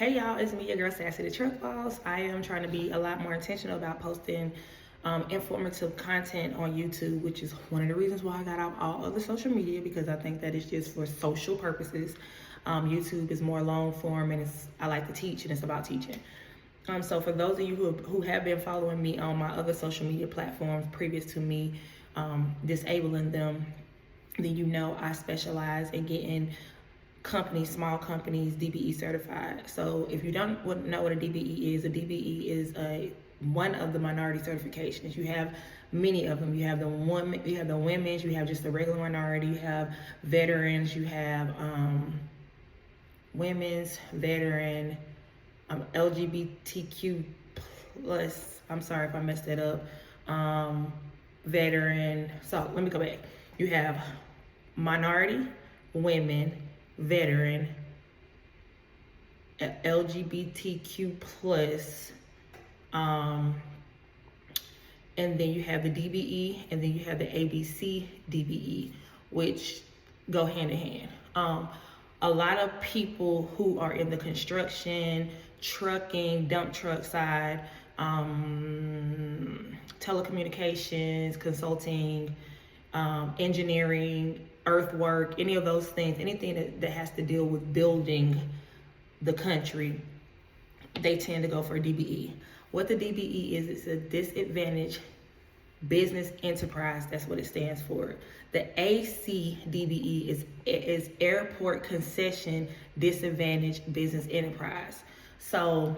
Hey y'all, it's me, your girl Sassy the Truck Boss. I am trying to be a lot more intentional about posting informative content on YouTube, which is one of the reasons why I got out all other social media, because I think that it's just for social purposes. YouTube is more long form, and I like to teach, and it's about teaching. So for those of you who have been following me on my other social media platforms previous to me disabling them, then you know I specialize in getting small companies, DBE certified. So if you don't know what a DBE is, a DBE is one of the minority certifications. You have many of them. You have the women's, you have just the regular minority, you have veterans, you have women's, veteran, LGBTQ plus, I'm sorry if I messed that up, veteran. So let me go back. You have minority, women, veteran, LGBTQ plus, and then you have the DBE, and then you have the ABC DBE, which go hand in hand. A lot of people who are in the construction, trucking, dump truck side, telecommunications, consulting, engineering, earthwork, any of those things, anything that has to deal with building the country, they tend to go for DBE. What the DBE is, it's a disadvantaged business enterprise. That's what it stands for. The AC DBE is airport concession disadvantaged business enterprise. So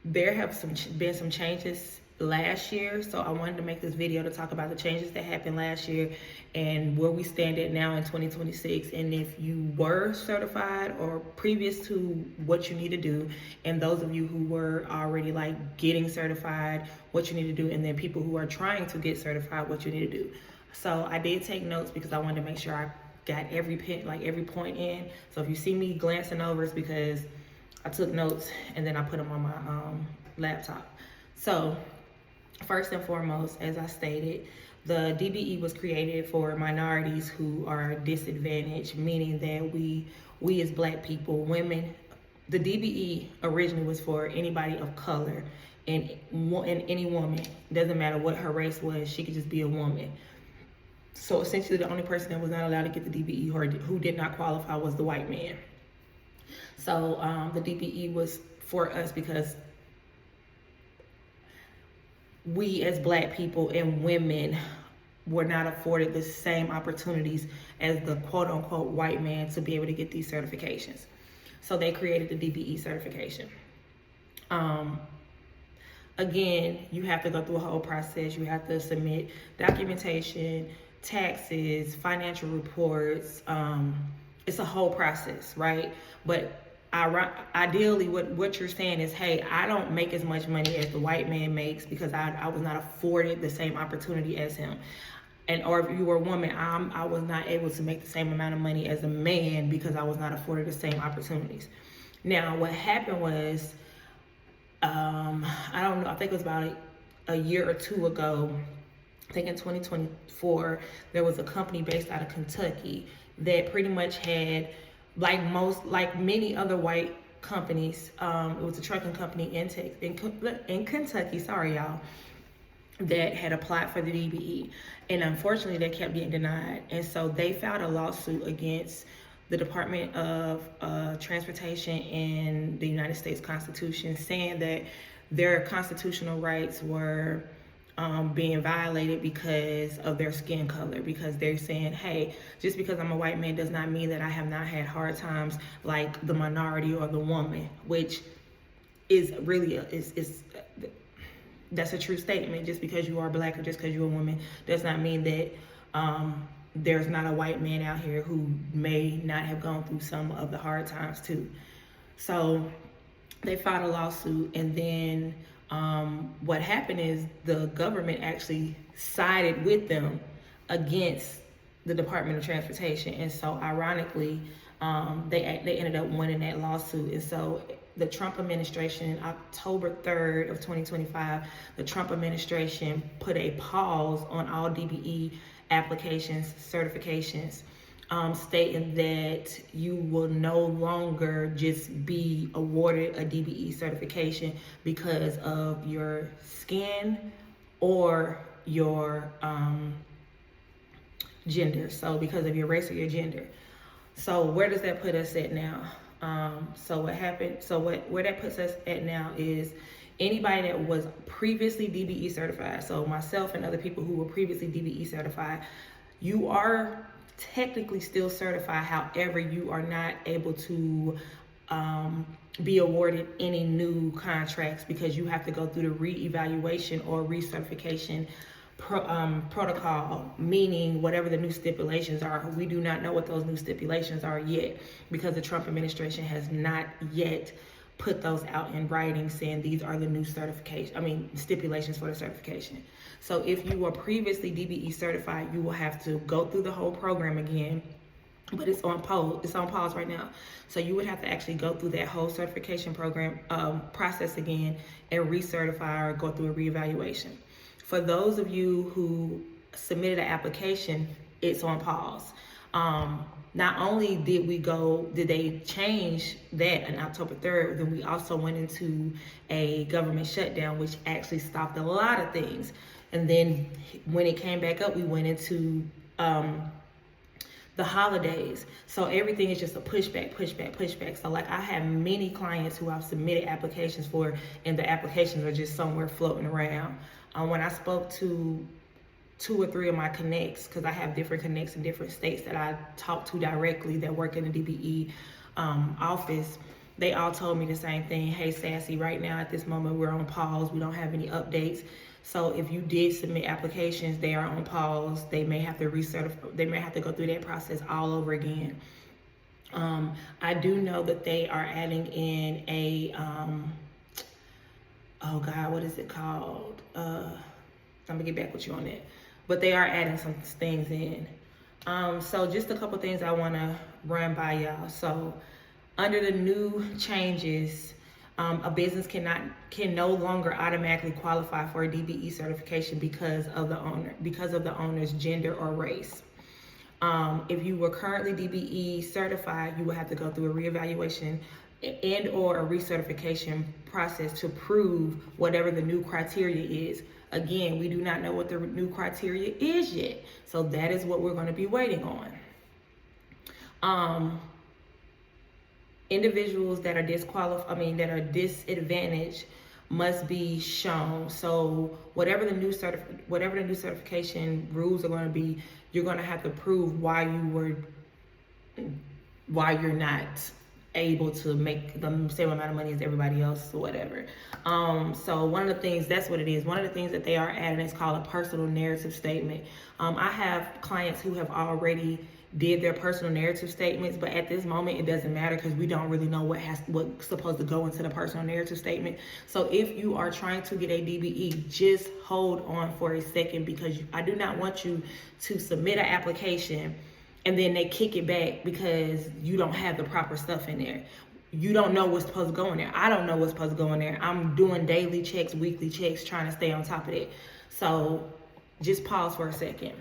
there have been some changes last year, so I wanted to make this video to talk about the changes that happened last year and where we stand at now in 2026, and if you were certified or previous to what you need to do, and those of you who were already like getting certified, what you need to do, and then people who are trying to get certified, what you need to do. So I did take notes because I wanted to make sure I got every point in. So if you see me glancing over, it's because I took notes and then I put them on my laptop. So first and foremost, as I stated, the DBE was created for minorities who are disadvantaged, meaning that we as Black people, women, the DBE originally was for anybody of color and any woman. Doesn't matter what her race was, she could just be a woman. So essentially the only person that was not allowed to get the DBE or who did not qualify was the white man. So the DBE was for us because we as Black people and women were not afforded the same opportunities as the quote unquote white man to be able to get these certifications. So they created the DBE certification. Again, you have to go through a whole process. You have to submit documentation, taxes, financial reports. It's a whole process, right? But ideally what you're saying is, hey, I don't make as much money as the white man makes because I was not afforded the same opportunity as him. Or if you were a woman, I was not able to make the same amount of money as a man because I was not afforded the same opportunities. Now, what happened was, I don't know, I think it was about a year or two ago, I think in 2024, there was a company based out of Kentucky that pretty much had, like many other white companies, it was a trucking company in Kentucky, sorry y'all, that had applied for the DBE, and unfortunately they kept getting denied, and so they filed a lawsuit against the Department of Transportation in the United States Constitution, saying that their constitutional rights were being violated because of their skin color, because they're saying, hey, just because I'm a white man does not mean that I have not had hard times like the minority or the woman, which is really that's a true statement. Just because you are Black or just because you're a woman does not mean that there's not a white man out here who may not have gone through some of the hard times too. So they filed a lawsuit, and then what happened is the government actually sided with them against the Department of Transportation, and so ironically, they ended up winning that lawsuit. And so the Trump administration, October 3rd of 2025, the Trump administration put a pause on all DBE applications, certifications, stating that you will no longer just be awarded a DBE certification because of your skin or your gender. So because of your race or your gender. So where does that put us at now? So what happened? So where that puts us at now is anybody that was previously DBE certified. So myself and other people who were previously DBE certified, you are technically still certified. However, you are not able to be awarded any new contracts because you have to go through the re-evaluation or recertification protocol, meaning whatever the new stipulations are. We do not know what those new stipulations are yet because the Trump administration has not yet put those out in writing saying these are the new stipulations for the certification. So if you were previously DBE certified, you will have to go through the whole program again, but it's on pause right now. So you would have to actually go through that whole certification program process again and recertify or go through a reevaluation. For those of you who submitted an application, it's on pause. Not only did they change that on October 3rd, then we also went into a government shutdown, which actually stopped a lot of things. And then when it came back up, we went into the holidays. So everything is just a pushback. So like I have many clients who I've submitted applications for, and the applications are just somewhere floating around. When I spoke to 2 or 3 of my connects, because I have different connects in different states that I talk to directly that work in the DBE office, they all told me the same thing. Hey, Sassy, right now at this moment we're on pause. We don't have any updates. So if you did submit applications, they are on pause. They may have to recertify. They may have to go through that process all over again. I do know that they are adding in a oh God, what is it called? I'm gonna get back with you on that. But they are adding some things in. So just a couple things I wanna run by y'all. So under the new changes, a business can no longer automatically qualify for a DBE certification because of the owner's gender or race. If you were currently DBE certified, you would have to go through a reevaluation and or a recertification process to prove whatever the new criteria is. Again, we do not know what the new criteria is yet. So that is what we're going to be waiting on. Individuals that are disadvantaged must be shown. So whatever the new certification rules are going to be, you're going to have to prove why you're not able to make the same amount of money as everybody else or whatever. So one of the things, that's what it is. One of the things that they are adding is called a personal narrative statement. I have clients who have already did their personal narrative statements, but at this moment it doesn't matter because we don't really know what's supposed to go into the personal narrative statement. So if you are trying to get a DBE, just hold on for a second, because I do not want you to submit an application and then they kick it back because you don't have the proper stuff in there. You don't know what's supposed to go in there. I don't know what's supposed to go in there. I'm doing daily checks, weekly checks, trying to stay on top of it. So just pause for a second.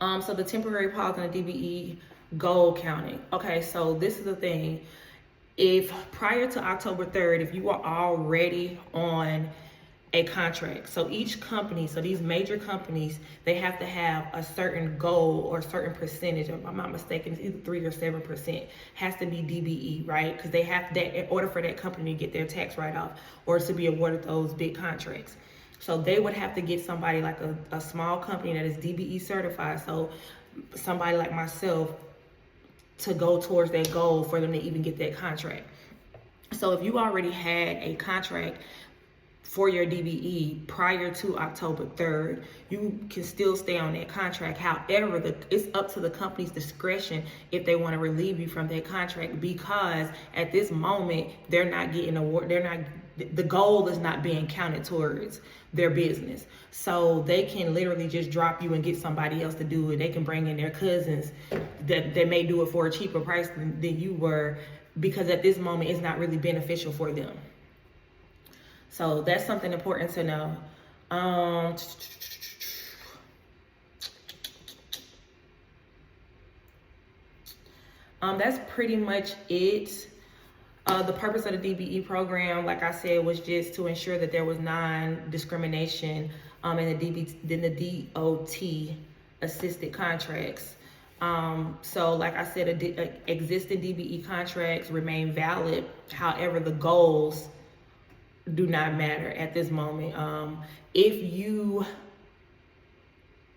So the temporary pause on the DBE goal counting. Okay, so this is the thing. If prior to October 3rd, if you are already on a contract, so each company, so these major companies, they have to have a certain goal or a certain percentage, if I'm not mistaken, it's either 3 or 7%, has to be DBE, right? Because they have that in order for that company to get their tax write-off or to be awarded those big contracts. So they would have to get somebody like a small company that is DBE certified, so somebody like myself, to go towards that goal for them to even get that contract. So if you already had a contract for your DBE prior to October 3rd, you can still stay on that contract. However, it's up to the company's discretion if they want to relieve you from that contract, because at this moment they're not getting the goal is not being counted towards their business. So they can literally just drop you and get somebody else to do it. They can bring in their cousins that may do it for a cheaper price than you were, because at this moment it's not really beneficial for them. So that's something important to know. That's pretty much it. The purpose of the DBE program, like I said, was just to ensure that there was non-discrimination in the DOT assisted contracts. So like I said, existing DBE contracts remain valid. However, the goals do not matter at this moment. If you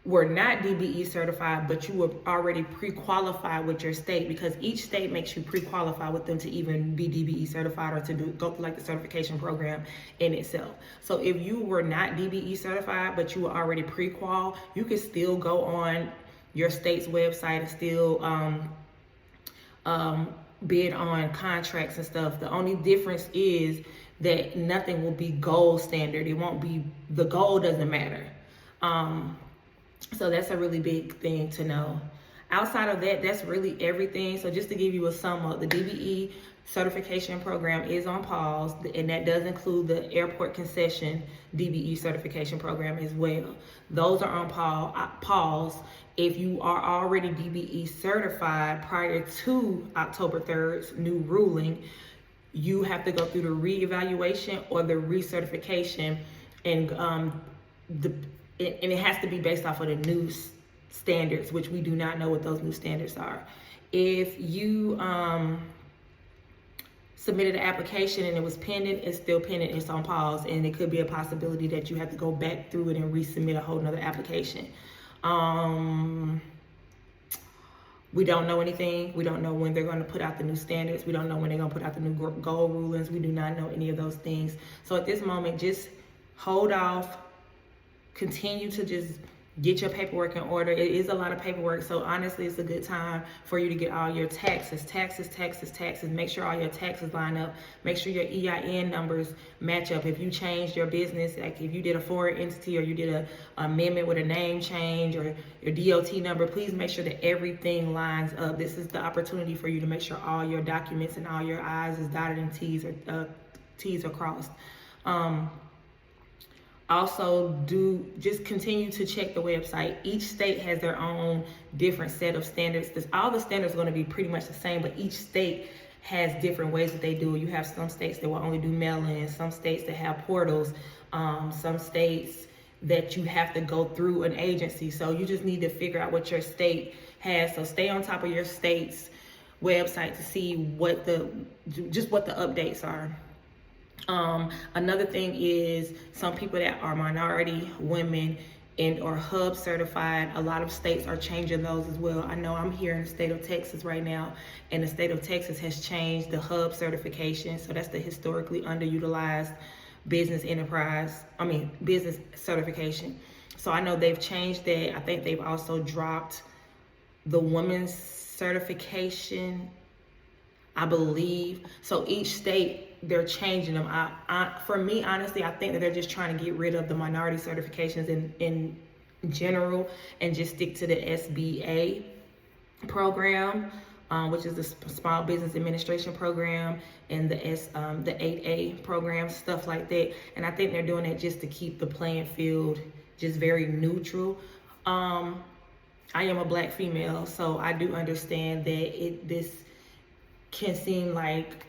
were not DBE certified, but you were already pre-qualified with your state, because each state makes you pre-qualify with them to even be DBE certified or to go through like the certification program in itself. So if you were not DBE certified, but you were already pre-qual, you can still go on your state's website and still bid on contracts and stuff. The only difference is that nothing will be gold standard. It won't be, the gold doesn't matter. So that's a really big thing to know. Outside of that, that's really everything. So just to give you a sum up, the DBE certification program is on pause, and that does include the airport concession DBE certification program as well. Those are on pause. If you are already DBE certified prior to October 3rd's new ruling, you have to go through the reevaluation or the recertification, and it has to be based off of the new standards, which we do not know what those new standards are. If you submitted an application and it was pending, it's still pending, it's on pause, and it could be a possibility that you have to go back through it and resubmit a whole nother application. We don't know anything. We don't know when they're going to put out the new standards. We don't know when they're going to put out the new goal rulings. We do not know any of those things. So at this moment, just hold off. Continue to just get your paperwork in order. It is a lot of paperwork, so honestly, it's a good time for you to get all your taxes. Make sure all your taxes line up. Make sure your EIN numbers match up. If you changed your business, like if you did a foreign entity or you did an amendment with a name change or your DOT number, please make sure that everything lines up. This is the opportunity for you to make sure all your documents and all your I's is dotted and T's are crossed. Also, just continue to check the website. Each state has their own different set of standards. All the standards are going to be pretty much the same, but each state has different ways that they do it. You have some states that will only do mail-in, some states that have portals, some states that you have to go through an agency. So you just need to figure out what your state has. So stay on top of your state's website to see what the updates are. Another thing is some people that are minority, women, and or hub certified, a lot of states are changing those as well. I know I'm here in the state of Texas right now, and the state of Texas has changed the hub certification. So that's the historically underutilized business certification. So I know they've changed that. I think they've also dropped the women's certification, I believe. So each state, they're changing them. For me, honestly, I think that they're just trying to get rid of the minority certifications in general and just stick to the SBA program, which is the Small Business Administration program, and the 8A program, stuff like that. And I think they're doing it just to keep the playing field just very neutral. I am a Black female, so I do understand that this can seem like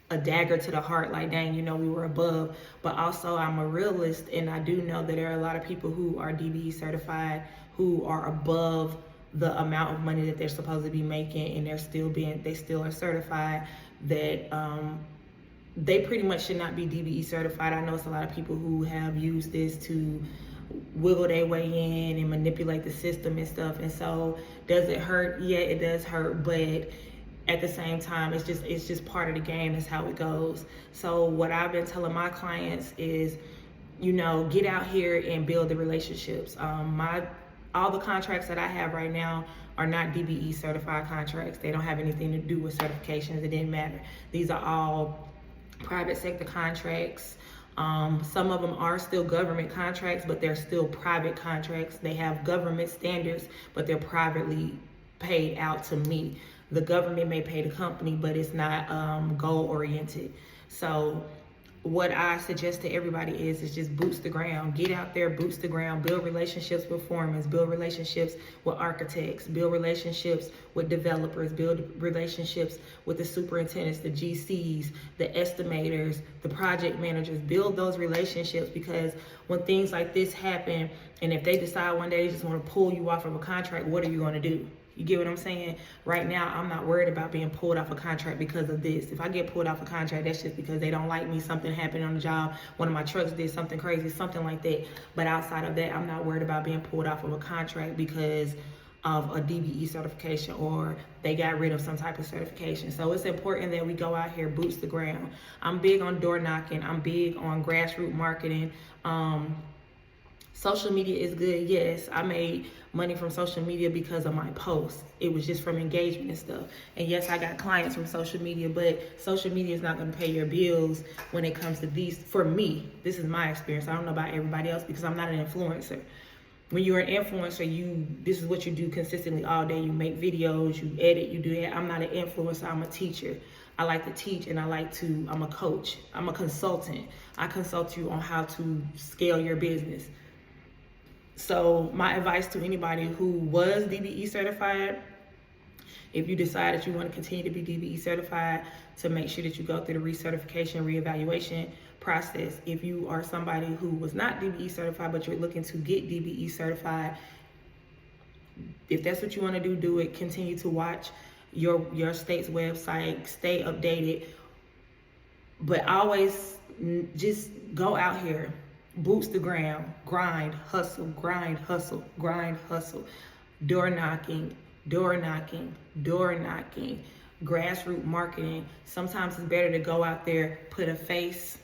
a dagger to the heart, like, dang, we were above. But also, I'm a realist, and I do know that there are a lot of people who are DBE certified who are above the amount of money that they're supposed to be making, and they still are certified, that they pretty much should not be DBE certified. I know it's a lot of people who have used this to wiggle their way in and manipulate the system and stuff. And so, does it hurt? Yeah, it does hurt, but at the same time, it's just part of the game. That's how it goes. So what I've been telling my clients is, get out here and build the relationships. All the contracts that I have right now are not DBE certified contracts. They don't have anything to do with certifications. It didn't matter. These are all private sector contracts. Some of them are still government contracts, but they're still private contracts. They have government standards, but they're privately paid out to me. The government may pay the company, but it's not goal oriented. So what I suggest to everybody is just boots the ground. Get out there, boots the ground, build relationships with foremen, build relationships with architects, build relationships with developers, build relationships with the superintendents, the GCs, the estimators, the project managers. Build those relationships, because when things like this happen, and if they decide one day they just want to pull you off of a contract, what are you going to do? You get what I'm saying? Right now, I'm not worried about being pulled off a contract because of this. If I get pulled off a contract, that's just because they don't like me, something happened on the job, one of my trucks did something crazy, something like that. But outside of that, I'm not worried about being pulled off of a contract because of a DBE certification, or they got rid of some type of certification. So it's important that we go out here, boots the ground. I'm big on door knocking. I'm big on grassroots marketing. Social media is good, yes. I made money from social media because of my posts. It was just from engagement and stuff. And yes, I got clients from social media, but social media is not going to pay your bills when it comes to these. For me, this is my experience. I don't know about everybody else because I'm not an influencer. When you're an influencer, this is what you do consistently all day. You make videos, you edit, you do that. I'm not an influencer, I'm a teacher. I like to teach, and I'm a coach. I'm a consultant. I consult you on how to scale your business. So my advice to anybody who was DBE certified, if you decide that you want to continue to be DBE certified, to make sure that you go through the recertification, reevaluation process. If you are somebody who was not DBE certified, but you're looking to get DBE certified, if that's what you want to do, do it. Continue to watch your state's website, stay updated, but always just go out here. Boots the ground, grind, hustle, grind, hustle, grind, hustle. Door knocking, door knocking, door knocking. Grassroots marketing. Sometimes it's better to go out there, put a face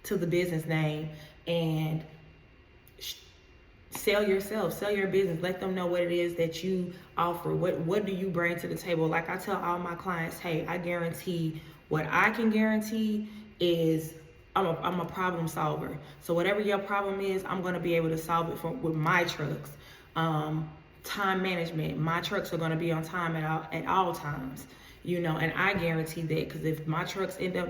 to the business name, and sell yourself, sell your business. Let them know what it is that you offer. What do you bring to the table? Like I tell all my clients, hey, I guarantee, what I can guarantee is I'm a problem solver. So whatever your problem is, I'm going to be able to solve it with my trucks. Time management. My trucks are going to be on time at all times. And I guarantee that, because if my trucks end up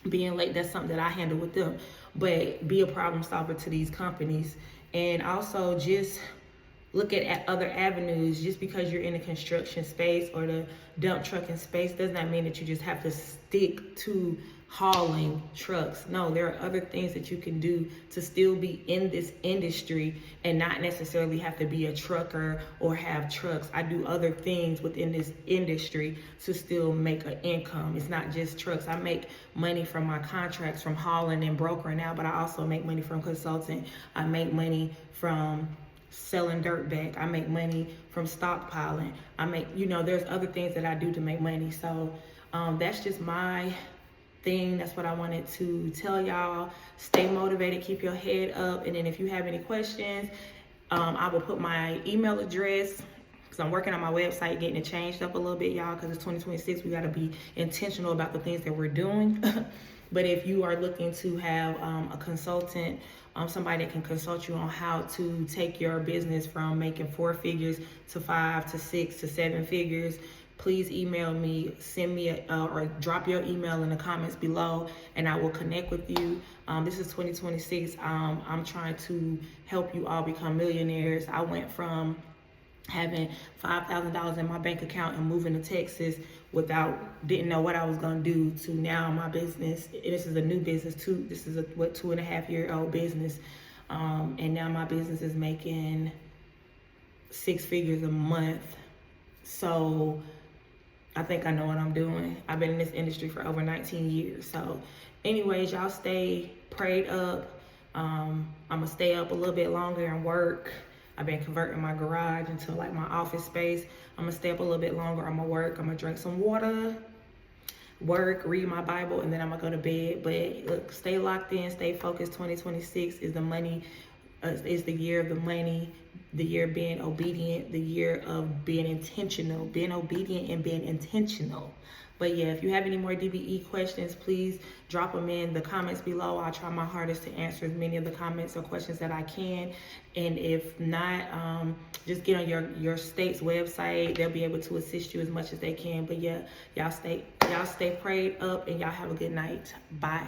being late, that's something that I handle with them. But be a problem solver to these companies. And also just look at other avenues. Just because you're in the construction space or the dump trucking space does not mean that you just have to stick to hauling trucks. No, there are other things that you can do to still be in this industry and not necessarily have to be a trucker or have trucks. I do other things within this industry to still make an income. It's not just trucks. I make money from my contracts, from hauling and brokering out, but I also make money from consulting. I make money from selling dirt back. I make money from stockpiling. There's other things that I do to make money. So that's just my thing. That's what I wanted to tell y'all. Stay motivated, keep your head up, and then if you have any questions, I will put my email address, because I'm working on my website, getting it changed up a little bit, y'all, because it's 2026. We got to be intentional about the things that we're doing. But if you are looking to have a consultant, somebody that can consult you on how to take your business from making 4 figures to 5 to 6 to 7 figures, please email me, send me or drop your email in the comments below, and I will connect with you. This is 2026. I'm trying to help you all become millionaires. I went from having $5,000 in my bank account and moving to Texas didn't know what I was gonna do, to now my business. This is a new business too. This is a 2.5-year-old business, and now my business is making 6 figures a month. So I think I know what I'm doing. I've been in this industry for over 19 years. So anyways, y'all stay prayed up. I'm gonna stay up a little bit longer and work. I've been converting my garage into like my office space. I'm gonna stay up a little bit longer. I'm gonna work. I'm gonna drink some water, work, read my Bible, and then I'm gonna go to bed. But look, stay locked in, stay focused. 2026 is is the year of the money, the year of being obedient, the year of being intentional, being obedient and being intentional. But yeah, if you have any more DBE questions, please drop them in the comments below. I'll try my hardest to answer as many of the comments or questions that I can. And if not, just get on your state's website. They'll be able to assist you as much as they can. But yeah, y'all stay prayed up, and y'all have a good night. Bye.